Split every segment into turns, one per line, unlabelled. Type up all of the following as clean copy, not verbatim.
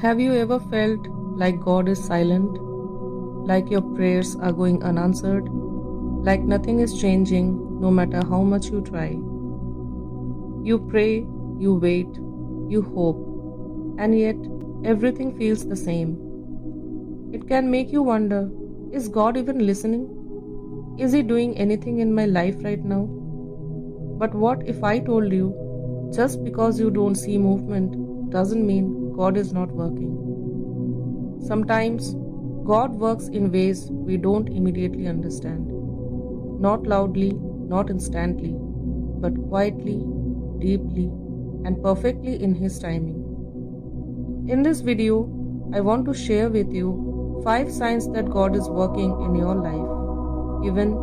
Have you ever felt like God is silent? Like your prayers are going unanswered? Like nothing is changing no matter how much you try? You pray, you wait, you hope, and yet everything feels the same. It can make you wonder, is God even listening? Is He doing anything in my life right now? But what if I told you, just because you don't see movement doesn't mean God is not working? Sometimes God works in ways we don't immediately understand. Not loudly, not instantly, but quietly, deeply, and perfectly in His timing. In this video, I want to share with you 5 signs that God is working in your life, even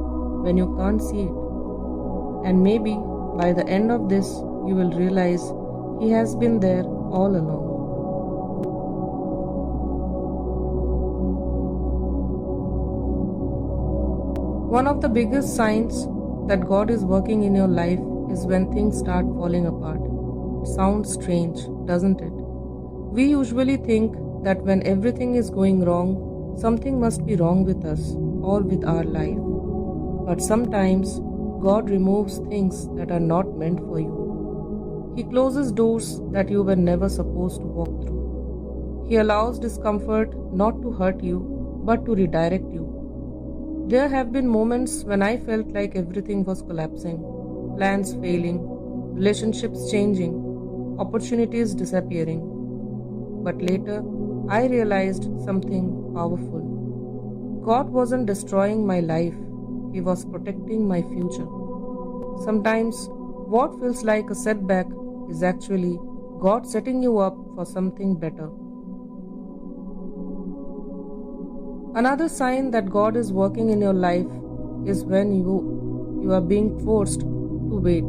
when you can't see it. And maybe by the end of this, you will realize He has been there all along. One of the biggest signs that God is working in your life is when things start falling apart. It sounds strange, doesn't it? We usually think that when everything is going wrong, something must be wrong with us or with our life. But sometimes God removes things that are not meant for you. He closes doors that you were never supposed to walk through. He allows discomfort not to hurt you, but to redirect you. There have been moments when I felt like everything was collapsing, plans failing, relationships changing, opportunities disappearing. But later, I realized something powerful. God wasn't destroying my life, He was protecting my future. Sometimes, what feels like a setback is actually God setting you up for something better. Another sign that God is working in your life is when you are being forced to wait.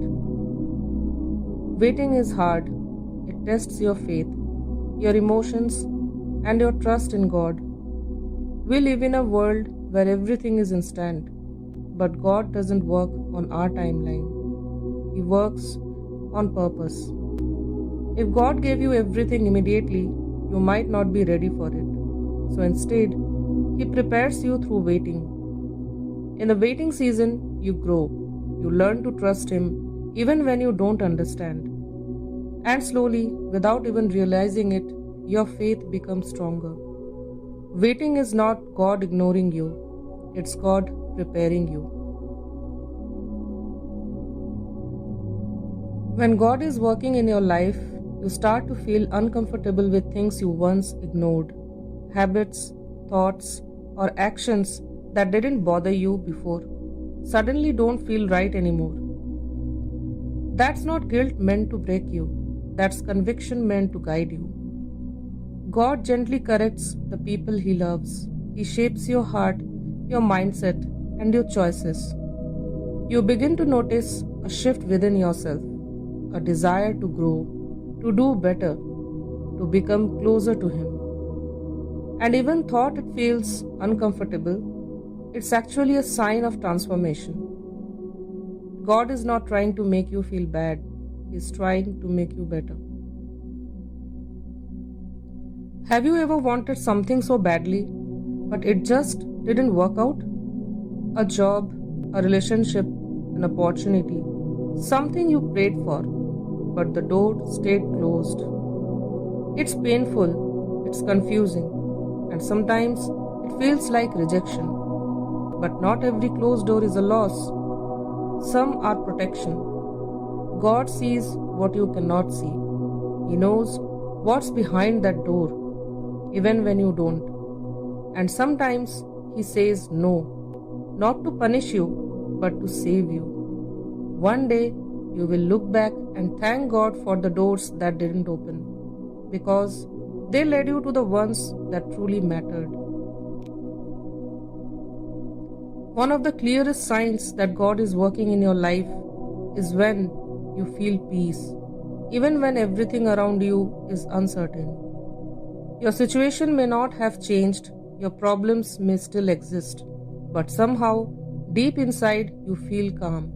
Waiting is hard. It tests your faith, your emotions, and your trust in God. We live in a world where everything is instant, but God doesn't work on our timeline. He works on purpose. If God gave you everything immediately, you might not be ready for it. So instead, He prepares you through waiting. In the waiting season, you grow. You learn to trust Him even when you don't understand. And slowly, without even realizing it, your faith becomes stronger. Waiting is not God ignoring you, it's God preparing you. When God is working in your life, you start to feel uncomfortable with things you once ignored, habits, thoughts, or actions that didn't bother you before suddenly don't feel right anymore. That's not guilt meant to break you, that's conviction meant to guide you. God gently corrects the people He loves. He shapes your heart, your mindset, and your choices. You begin to notice a shift within yourself, a desire to grow, to do better, to become closer to Him. And even thought it feels uncomfortable, it's actually a sign of transformation. God is not trying to make you feel bad, He's trying to make you better. Have you ever wanted something so badly, but it just didn't work out? A job, a relationship, an opportunity, something you prayed for, but the door stayed closed. It's painful, it's confusing, and sometimes it feels like rejection. But not every closed door is a loss. Some are protection. God sees what you cannot see. He knows what's behind that door, even when you don't. And sometimes He says no, not to punish you, but to save you. One day you will look back and thank God for the doors that didn't open, because they led you to the ones that truly mattered. One of the clearest signs that God is working in your life is when you feel peace, even when everything around you is uncertain. Your situation may not have changed, your problems may still exist, but somehow, deep inside, you feel calm.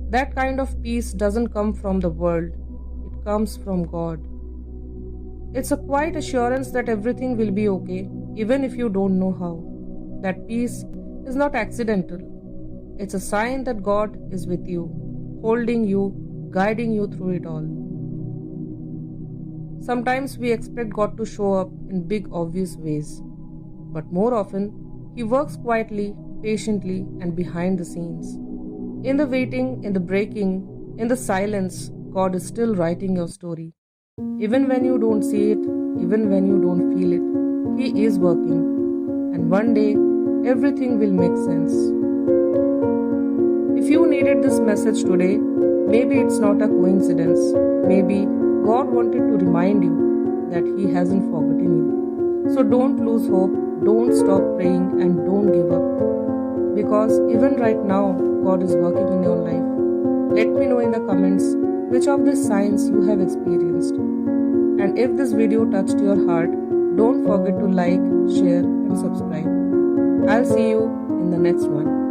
That kind of peace doesn't come from the world, it comes from God. It's a quiet assurance that everything will be okay, even if you don't know how. That peace is not accidental. It's a sign that God is with you, holding you, guiding you through it all. Sometimes we expect God to show up in big, obvious ways, but more often, He works quietly, patiently, and behind the scenes. In the waiting, in the breaking, in the silence, God is still writing your story. Even when you don't see it, even when you don't feel it, He is working. And one day, everything will make sense. If you needed this message today, maybe it's not a coincidence. Maybe God wanted to remind you that He hasn't forgotten you. So don't lose hope, don't stop praying, and don't give up. Because even right now, God is working in your life. Let me know in the comments which of these signs you have experienced. And if this video touched your heart, don't forget to like, share, and subscribe. I'll see you in the next one.